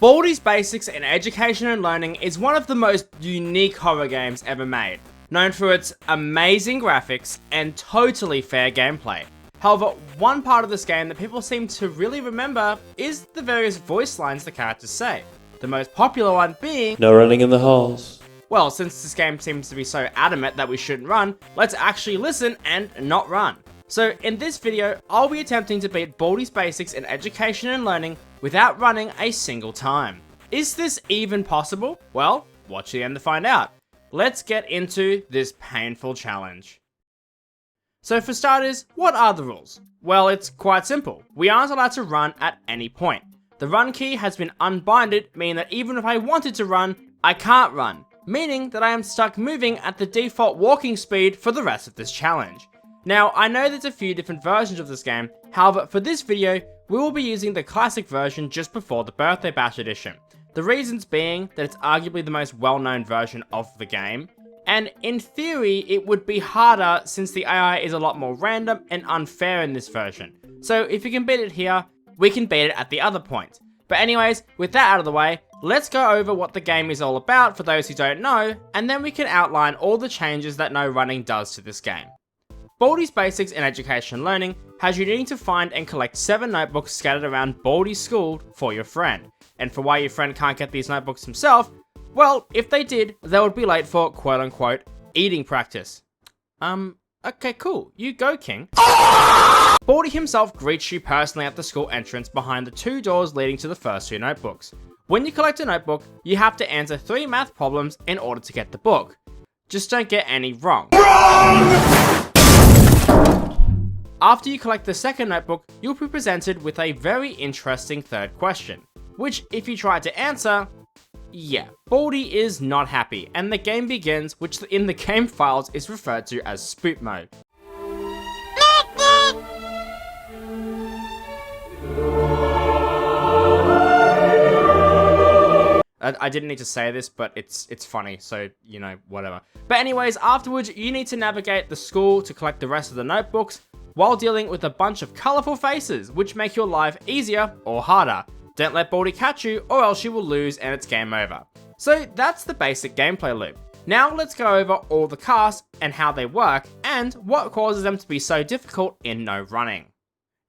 Baldi's Basics in Education and Learning is one of the most unique horror games ever made, known for its amazing graphics and totally fair gameplay. However, one part of this game that people seem to really remember is the various voice lines the characters say, the most popular one being, "No running in the halls." Well, since this game seems to be so adamant that we shouldn't run, let's actually listen and not run. So in this video, I'll be attempting to beat Baldi's Basics in Education and Learning without running a single time. Is this even possible? Well, watch the end to find out. Let's get into this painful challenge. So for starters, what are the rules? Well, it's quite simple. We aren't allowed to run at any point. The run key has been unbinded, meaning that even if I wanted to run, I can't run, meaning that I am stuck moving at the default walking speed for the rest of this challenge. Now, I know there's a few different versions of this game, however, for this video, we will be using the classic version just before the Birthday Bash edition. The reasons being that it's arguably the most well-known version of the game, and in theory, it would be harder since the AI is a lot more random and unfair in this version. So if you can beat it here, we can beat it at the other point. But anyways, with that out of the way, let's go over what the game is all about for those who don't know, and then we can outline all the changes that no running does to this game. Baldi's Basics in Education and Learning has you needing to find and collect 7 notebooks scattered around Baldi's school for your friend. And for why your friend can't get these notebooks himself, well, if they did, they would be late for quote-unquote eating practice. Okay, cool. You go, King. Baldi himself greets you personally at the school entrance behind the 2 doors leading to the first 2 notebooks. When you collect a notebook, you have to answer 3 math problems in order to get the book. Just don't get any wrong. After you collect the second notebook, you'll be presented with a very interesting third question, which if you try to answer, yeah, Baldi is not happy, and the game begins, which in the game files is referred to as spook mode. I didn't need to say this, but it's funny, so, you know, whatever. But anyways, afterwards, you need to navigate the school to collect the rest of the notebooks, while dealing with a bunch of colourful faces, which make your life easier or harder. Don't let Baldi catch you, or else you will lose and it's game over. So that's the basic gameplay loop. Now let's go over all the casts and how they work, and what causes them to be so difficult in no running.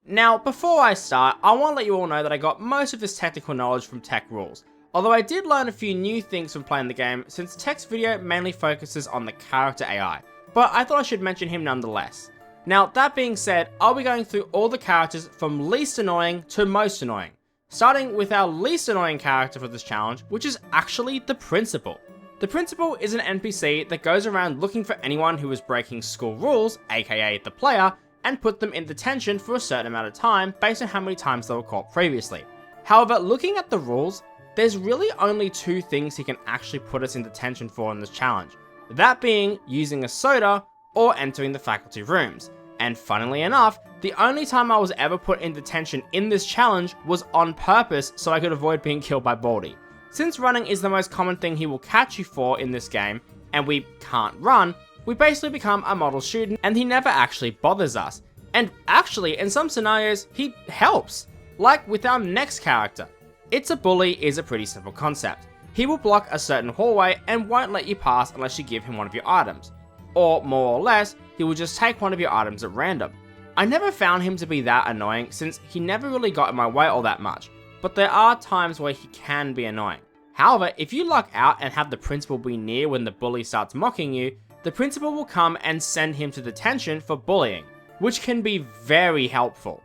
Now, before I start, I want to let you all know that I got most of this technical knowledge from Tech Rules. Although I did learn a few new things from playing the game, since Tech's video mainly focuses on the character AI, but I thought I should mention him nonetheless. Now, that being said, I'll be going through all the characters from least annoying to most annoying, starting with our least annoying character for this challenge, which is actually the Principal. The Principal is an NPC that goes around looking for anyone who is breaking school rules, aka the player, and put them in detention for a certain amount of time based on how many times they were caught previously. However, looking at the rules, there's really only 2 things he can actually put us in detention for in this challenge, that being using a soda or entering the faculty rooms. And funnily enough, the only time I was ever put in detention in this challenge was on purpose so I could avoid being killed by Baldi. Since running is the most common thing he will catch you for in this game, and we can't run, we basically become a model student and he never actually bothers us. And actually, in some scenarios, he helps. Like with our next character. It's a Bully is a pretty simple concept. He will block a certain hallway and won't let you pass unless you give him one of your items. Or more or less, he will just take one of your items at random. I never found him to be that annoying since he never really got in my way all that much, but there are times where he can be annoying. However, if you luck out and have the Principal be near when the bully starts mocking you, the Principal will come and send him to detention for bullying, which can be very helpful.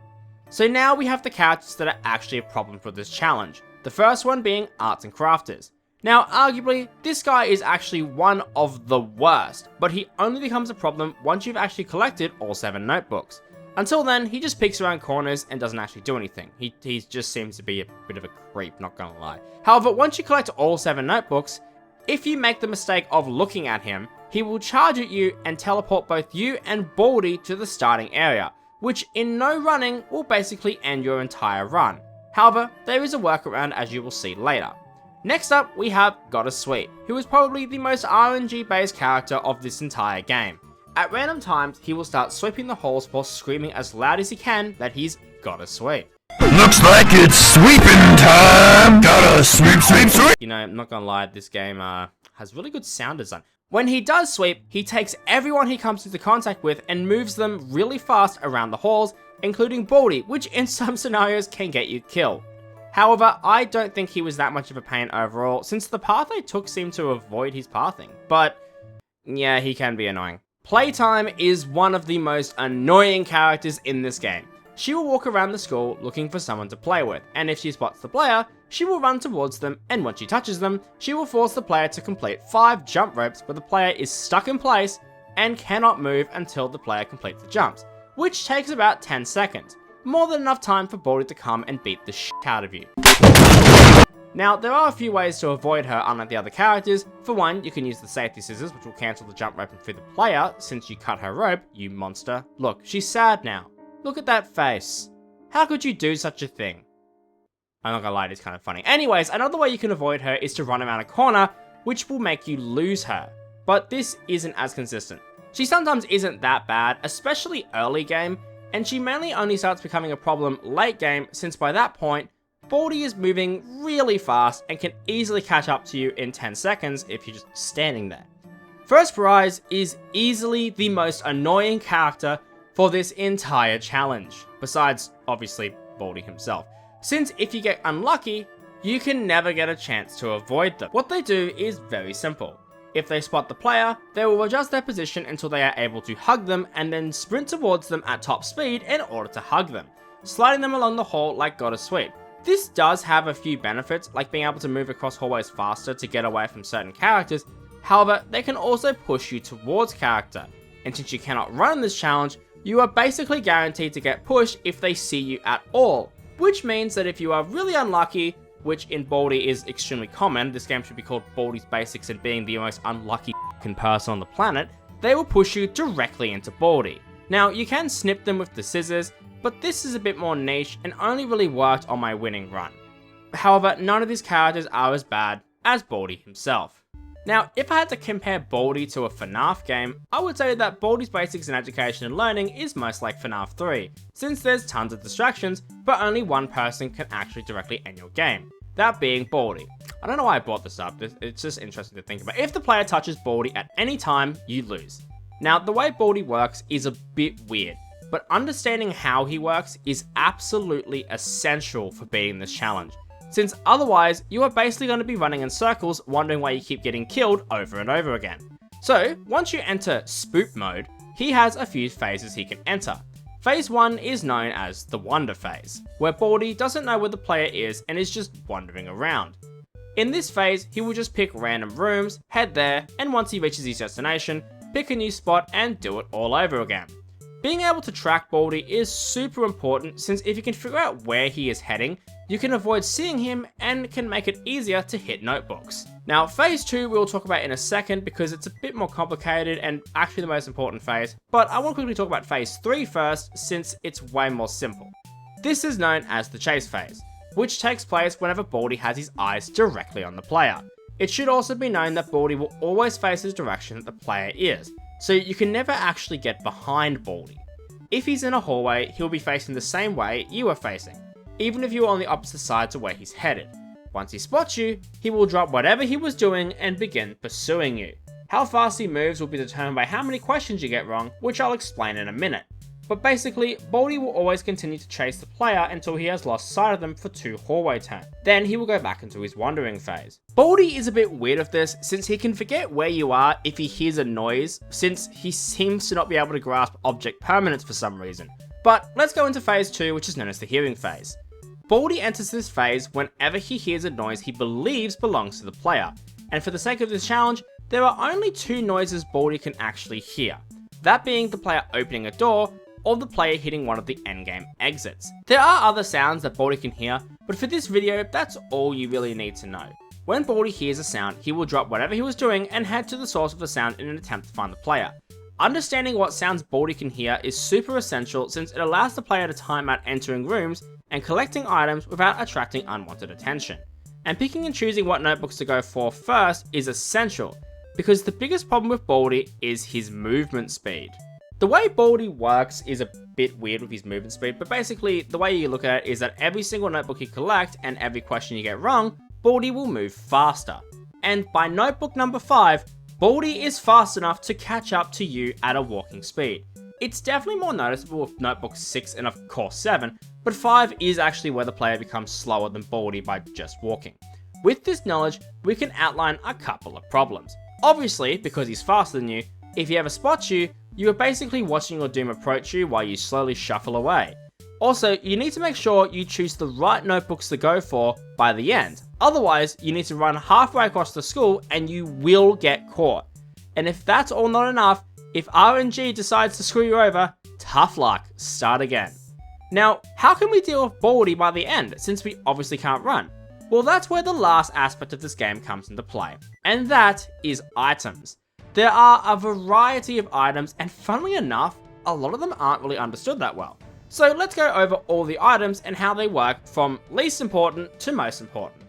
So now we have the characters that are actually a problem for this challenge, the first one being Arts and Crafters. Now, arguably, this guy is actually one of the worst, but he only becomes a problem once you've actually collected all 7 notebooks. Until then, he just peeks around corners and doesn't actually do anything. He just seems to be a bit of a creep, not gonna lie. However, once you collect all 7 notebooks, if you make the mistake of looking at him, he will charge at you and teleport both you and Baldi to the starting area, which in no running will basically end your entire run. However, there is a workaround as you will see later. Next up, we have Goddess Sweet, who is probably the most RNG based character of this entire game. At random times, he will start sweeping the halls while screaming as loud as he can that he's Goddess Sweet. Looks like it's sweeping time! Gotta sweep, sweep, sweep! You know, I'm not gonna lie, this game has really good sound design. When he does sweep, he takes everyone he comes into contact with and moves them really fast around the halls, including Baldi, which in some scenarios can get you killed. However, I don't think he was that much of a pain overall, since the path I took seemed to avoid his pathing. But yeah, he can be annoying. Playtime is one of the most annoying characters in this game. She will walk around the school looking for someone to play with, and if she spots the player, she will run towards them, and once she touches them, she will force the player to complete 5 jump ropes where the player is stuck in place and cannot move until the player completes the jumps, which takes about 10 seconds. More than enough time for Baldi to come and beat the shit out of you. Now, there are a few ways to avoid her unlike the other characters. For one, you can use the safety scissors, which will cancel the jump rope and free the player since you cut her rope, you monster. Look, she's sad now. Look at that face. How could you do such a thing? I'm not gonna lie, it's kind of funny. Anyways, another way you can avoid her is to run around a corner, which will make you lose her. But this isn't as consistent. She sometimes isn't that bad, especially early game, and she mainly only starts becoming a problem late game, since by that point, Baldi is moving really fast and can easily catch up to you in 10 seconds if you're just standing there. First Prize is easily the most annoying character for this entire challenge, besides obviously Baldi himself, since if you get unlucky, you can never get a chance to avoid them. What they do is very simple. If they spot the player, they will adjust their position until they are able to hug them and then sprint towards them at top speed in order to hug them, sliding them along the hall like Gotta Sweep. This does have a few benefits, like being able to move across hallways faster to get away from certain characters. However, they can also push you towards character, and since you cannot run this challenge, you are basically guaranteed to get pushed if they see you at all, which means that if you are really unlucky, which in Baldi is extremely common, this game should be called Baldi's Basics and being the most unlucky person on the planet, they will push you directly into Baldi. Now, you can snip them with the scissors, but this is a bit more niche and only really worked on my winning run. However, none of these characters are as bad as Baldi himself. Now, if I had to compare Baldi to a FNAF game, I would say that Baldi's Basics in Education and Learning is most like FNAF 3, since there's tons of distractions, but only one person can actually directly end your game, that being Baldi. I don't know why I brought this up, it's just interesting to think about. If the player touches Baldi at any time, you lose. Now, the way Baldi works is a bit weird, but understanding how he works is absolutely essential for beating this challenge, since otherwise you are basically going to be running in circles wondering why you keep getting killed over and over again. So once you enter Spook mode, he has a few phases he can enter. Phase 1 is known as the Wander phase, where Baldi doesn't know where the player is and is just wandering around. In this phase, he will just pick random rooms, head there, and once he reaches his destination, pick a new spot and do it all over again. Being able to track Baldi is super important, since if you can figure out where he is heading, you can avoid seeing him and can make it easier to hit notebooks. Now, phase 2 we'll talk about in a second because it's a bit more complicated and actually the most important phase, but I want to quickly talk about phase 3 first, since it's way more simple. This is known as the chase phase, which takes place whenever Baldi has his eyes directly on the player. It should also be known that Baldi will always face the direction that the player is, so you can never actually get behind Baldi. If he's in a hallway, he'll be facing the same way you are facing, even if you are on the opposite side to where he's headed. Once he spots you, he will drop whatever he was doing and begin pursuing you. How fast he moves will be determined by how many questions you get wrong, which I'll explain in a minute. But basically, Baldi will always continue to chase the player until he has lost sight of them for 2 hallway turns. Then he will go back into his wandering phase. Baldi is a bit weird with this, since he can forget where you are if he hears a noise, since he seems to not be able to grasp object permanence for some reason. But let's go into phase 2, which is known as the hearing phase. Baldi enters this phase whenever he hears a noise he believes belongs to the player, and for the sake of this challenge, there are only 2 noises Baldi can actually hear, that being the player opening a door or the player hitting one of the endgame exits. There are other sounds that Baldi can hear, but for this video, that's all you really need to know. When Baldi hears a sound, he will drop whatever he was doing and head to the source of the sound in an attempt to find the player. Understanding what sounds Baldi can hear is super essential, since it allows the player to time out entering rooms and collecting items without attracting unwanted attention. And picking and choosing what notebooks to go for first is essential, because the biggest problem with Baldi is his movement speed. The way Baldi works is a bit weird with his movement speed, but basically the way you look at it is that every single notebook you collect and every question you get wrong, Baldi will move faster. And by notebook number 5, Baldi is fast enough to catch up to you at a walking speed. It's definitely more noticeable with notebook 6 and of course 7, but 5 is actually where the player becomes slower than Baldi by just walking. With this knowledge, we can outline a couple of problems. Obviously, because he's faster than you, if he ever spots you, you are basically watching your doom approach you while you slowly shuffle away. Also, you need to make sure you choose the right notebooks to go for by the end. Otherwise, you need to run halfway across the school and you will get caught. And if that's all not enough, if RNG decides to screw you over, tough luck, start again. Now, how can we deal with Baldi by the end, since we obviously can't run? Well, that's where the last aspect of this game comes into play, and that is items. There are a variety of items, and funnily enough, a lot of them aren't really understood that well. So let's go over all the items and how they work from least important to most important.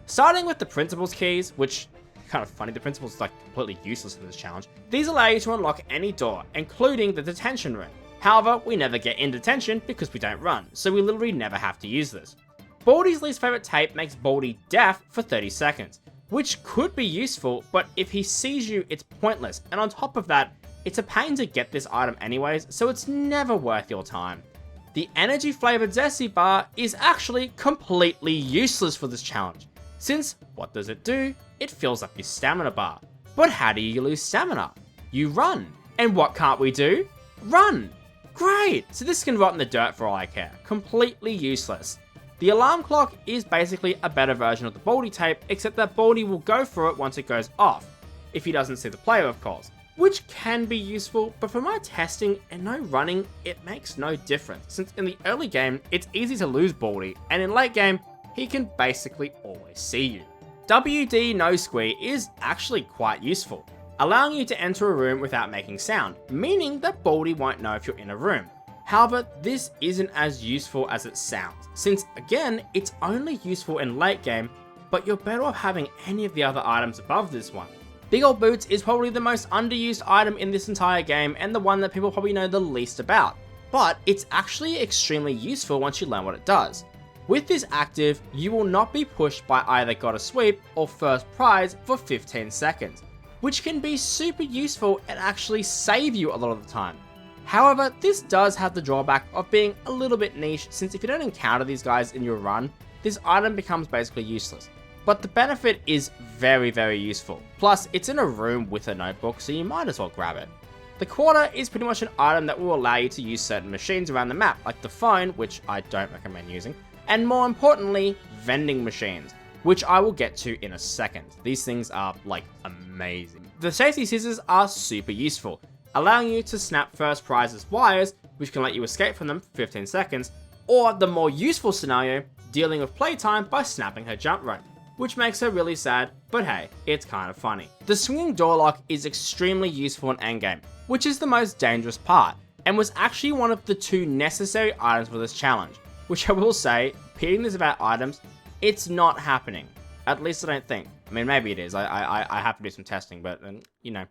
Starting with the principal's keys, which kind of funny, the principal's like completely useless in this challenge. These allow you to unlock any door, including the detention room. However, we never get in detention because we don't run, so we literally never have to use this. Baldi's least favorite tape makes Baldi deaf for 30 seconds, which could be useful, but if he sees you, it's pointless, and on top of that, it's a pain to get this item anyways, so it's never worth your time. The energy flavored Zesty bar is actually completely useless for this challenge, since what does it do? It fills up your stamina bar. But how do you lose stamina? You run. And what can't we do? Run! Great! So this can rot in the dirt for all I care. Completely useless. The alarm clock is basically a better version of the Baldi tape, except that Baldi will go for it once it goes off, if he doesn't see the player of course, which can be useful, but for my testing and no running, it makes no difference, since in the early game, it's easy to lose Baldi, and in late game, he can basically always see you. WD No Squee is actually quite useful, allowing you to enter a room without making sound, meaning that Baldi won't know if you're in a room. However, this isn't as useful as it sounds, since again, it's only useful in late game, but you're better off having any of the other items above this one. Big Ol' Boots is probably the most underused item in this entire game and the one that people probably know the least about, but it's actually extremely useful once you learn what it does. With this active, you will not be pushed by either Gotta Sweep or First Prize for 15 seconds, which can be super useful and actually save you a lot of the time. However, this does have the drawback of being a little bit niche, since if you don't encounter these guys in your run, this item becomes basically useless. But the benefit is very, very useful. Plus, it's in a room with a notebook, so you might as well grab it. The quarter is pretty much an item that will allow you to use certain machines around the map, like the phone, which I don't recommend using, and more importantly, vending machines, which I will get to in a second. These things are like amazing. The safety scissors are super useful, allowing you to snap First Prize's wires, which can let you escape from them for 15 seconds, or the more useful scenario, dealing with playtime by snapping her jump rope, which makes her really sad, but hey, it's kind of funny. The swinging door lock is extremely useful in endgame, which is the most dangerous part, and was actually one of the 2 necessary items for this challenge, which I will say, repeating this about items, it's not happening. At least I don't think. I mean, maybe it is. I have to do some testing, but, you know,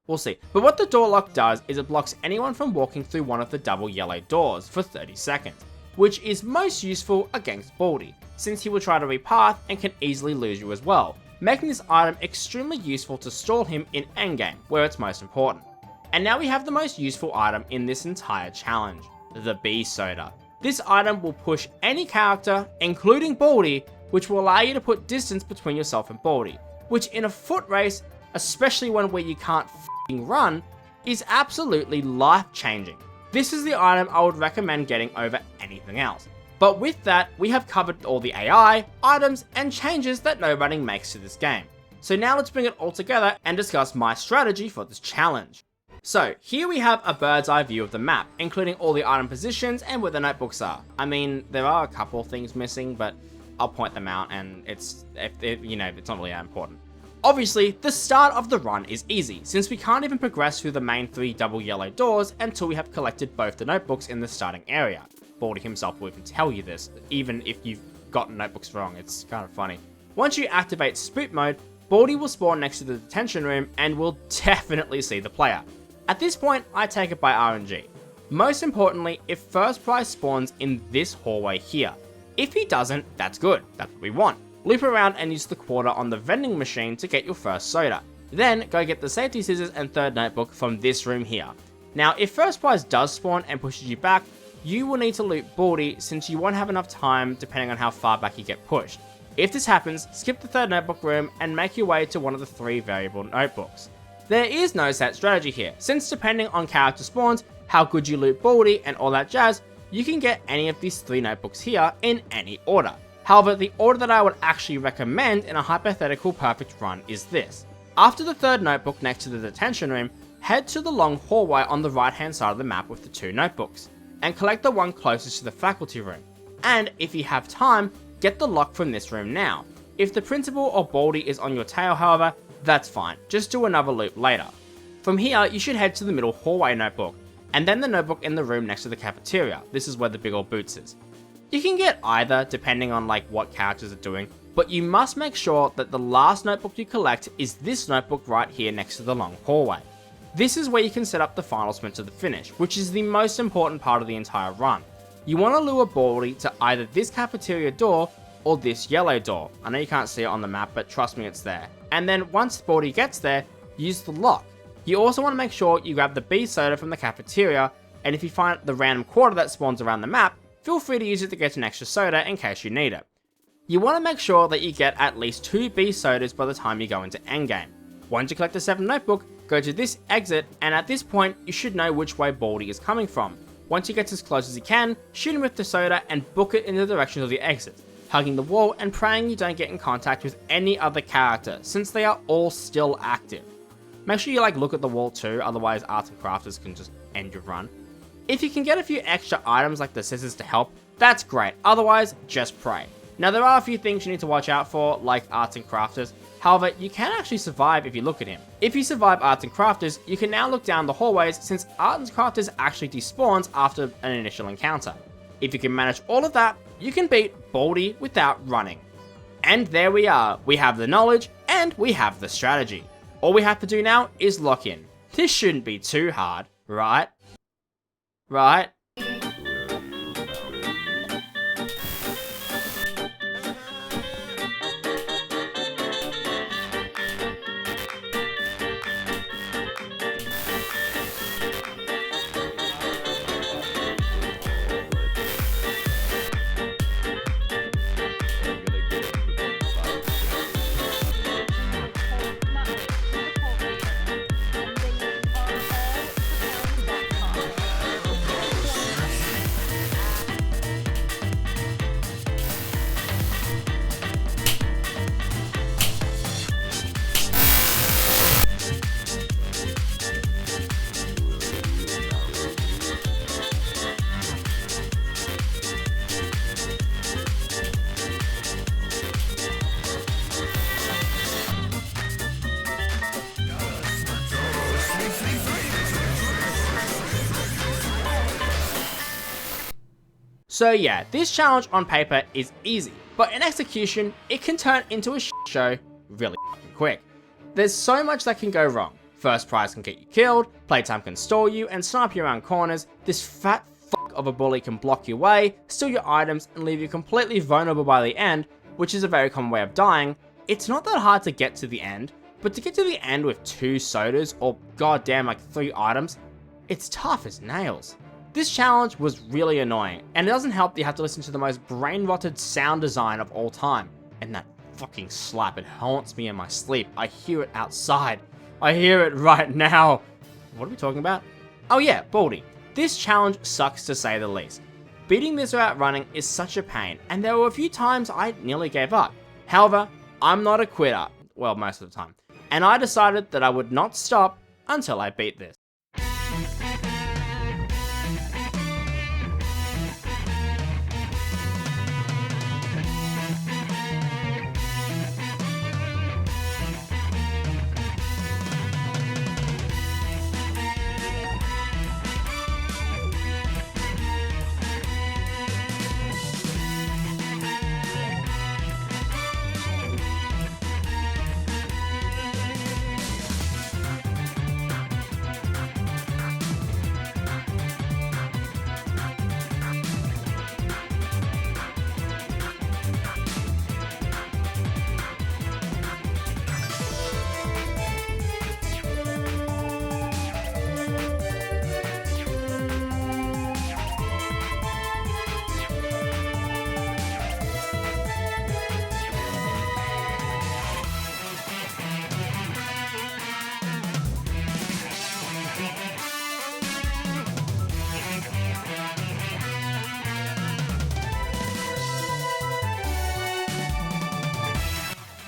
we'll see. But what the door lock does is it blocks anyone from walking through one of the double yellow doors for 30 seconds, which is most useful against Baldi, since he will try to repath and can easily lose you as well, making this item extremely useful to stall him in endgame, where it's most important. And now we have the most useful item in this entire challenge, the Bee Soda. This item will push any character, including Baldi, which will allow you to put distance between yourself and Baldi, which in a foot race, especially one where you can't f***ing run, is absolutely life-changing. This is the item I would recommend getting over anything else. But with that, we have covered all the AI, items, and changes that no running makes to this game. So now let's bring it all together and discuss my strategy for this challenge. So here we have a bird's eye view of the map, including all the item positions and where the notebooks are. I mean, there are a couple of things missing, but I'll point them out, and it's not really that important. Obviously, the start of the run is easy, since we can't even progress through the main 3 double yellow doors until we have collected both the notebooks in the starting area. Baldi himself will even tell you this, even if you've gotten notebooks wrong. It's kind of funny. Once you activate Spook mode, Baldi will spawn next to the detention room and will definitely see the player. At this point, I take it by RNG. Most importantly, if first prize spawns in this hallway here. If he doesn't, that's good, that's what we want. Loop around and use the quarter on the vending machine to get your first soda. Then go get the safety scissors and third notebook from this room here. Now, if first prize does spawn and pushes you back, you will need to loot Baldi since you won't have enough time depending on how far back you get pushed. If this happens, skip the third notebook room and make your way to one of the 3 variable notebooks. There is no set strategy here, since depending on character spawns, how good you loot Baldi and all that jazz, you can get any of these 3 notebooks here in any order. However, the order that I would actually recommend in a hypothetical perfect run is this. After the third notebook next to the detention room, head to the long hallway on the right hand side of the map with the 2 notebooks, and collect the one closest to the faculty room. And if you have time, get the lock from this room now. If the principal or Baldi is on your tail however, that's fine, just do another loop later. From here, you should head to the middle hallway notebook, and then the notebook in the room next to the cafeteria. This is where the big old boots is. You can get either depending on what characters are doing, but you must make sure that the last notebook you collect is this notebook right here next to the long hallway. This is where you can set up the final sprint to the finish, which is the most important part of the entire run. You want to lure Baldi to either this cafeteria door or this yellow door. I know you can't see it on the map, but trust me, it's there. And then once Baldi gets there, use the lock. You also want to make sure you grab the B soda from the cafeteria, and if you find the random quarter that spawns around the map, feel free to use it to get an extra soda in case you need it. You want to make sure that you get at least 2 B sodas by the time you go into endgame. Once you collect the 7th notebook, go to this exit, and at this point, you should know which way Baldi is coming from. Once he gets as close as he can, shoot him with the soda and book it in the direction of the exit, hugging the wall and praying you don't get in contact with any other character, since they are all still active. Make sure you look at the wall too, otherwise arts and crafters can just end your run. If you can get a few extra items like the scissors to help, that's great, otherwise just pray. Now there are a few things you need to watch out for, like arts and crafters, however you can actually survive if you look at him. If you survive arts and crafters, you can now look down the hallways since arts and crafters actually despawns after an initial encounter. If you can manage all of that, you can beat Baldi without running. And there we are, we have the knowledge and we have the strategy. All we have to do now is lock in. This shouldn't be too hard, right? Right? So yeah, this challenge on paper is easy, but in execution, it can turn into a shit show really fucking quick. There's so much that can go wrong. First prize can get you killed, playtime can stall you and snipe you around corners, this fat fuck of a bully can block your way, steal your items and leave you completely vulnerable by the end, which is a very common way of dying. It's not that hard to get to the end, but to get to the end with 2 sodas or goddamn 3 items, it's tough as nails. This challenge was really annoying, and it doesn't help that you have to listen to the most brain-rotted sound design of all time. And that fucking slap, it haunts me in my sleep. I hear it outside. I hear it right now. What are we talking about? Oh yeah, Baldi. This challenge sucks to say the least. Beating this without running is such a pain, and there were a few times I nearly gave up. However, I'm not a quitter. Well, most of the time. And I decided that I would not stop until I beat this.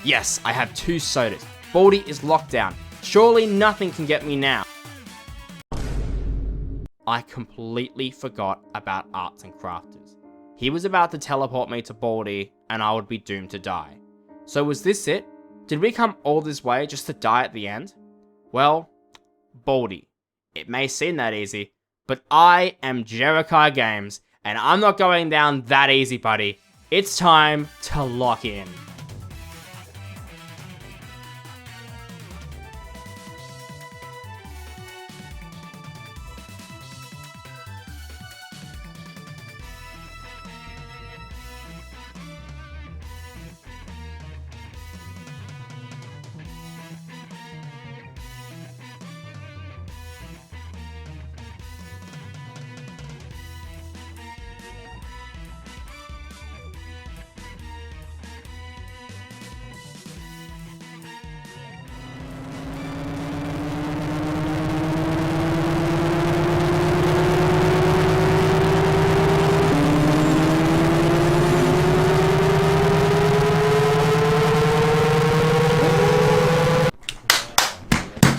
Yes, I have 2 sodas. Baldi is locked down. Surely nothing can get me now. I completely forgot about Arts and Crafters. He was about to teleport me to Baldi, and I would be doomed to die. So was this it? Did we come all this way just to die at the end? Well, Baldi. It may seem that easy, but I am jerakaigamez, and I'm not going down that easy, buddy. It's time to lock in.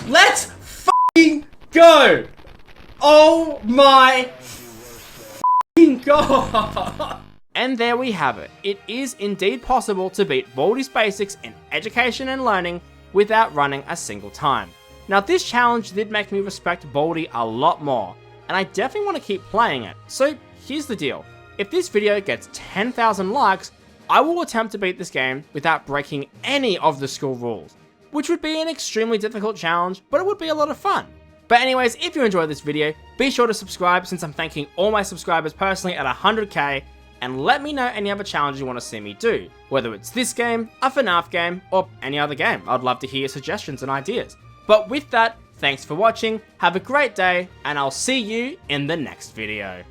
Let's f***ing go! Oh my f***ing god! And there we have it. It is indeed possible to beat Baldi's basics in education and learning without running a single time. Now this challenge did make me respect Baldi a lot more, and I definitely want to keep playing it. So here's the deal. If this video gets 10,000 likes, I will attempt to beat this game without breaking any of the school rules, which would be an extremely difficult challenge, but it would be a lot of fun. But anyways, if you enjoyed this video, be sure to subscribe since I'm thanking all my subscribers personally at 100k, and let me know any other challenges you want to see me do, whether it's this game, a FNAF game, or any other game. I'd love to hear your suggestions and ideas. But with that, thanks for watching, have a great day, and I'll see you in the next video.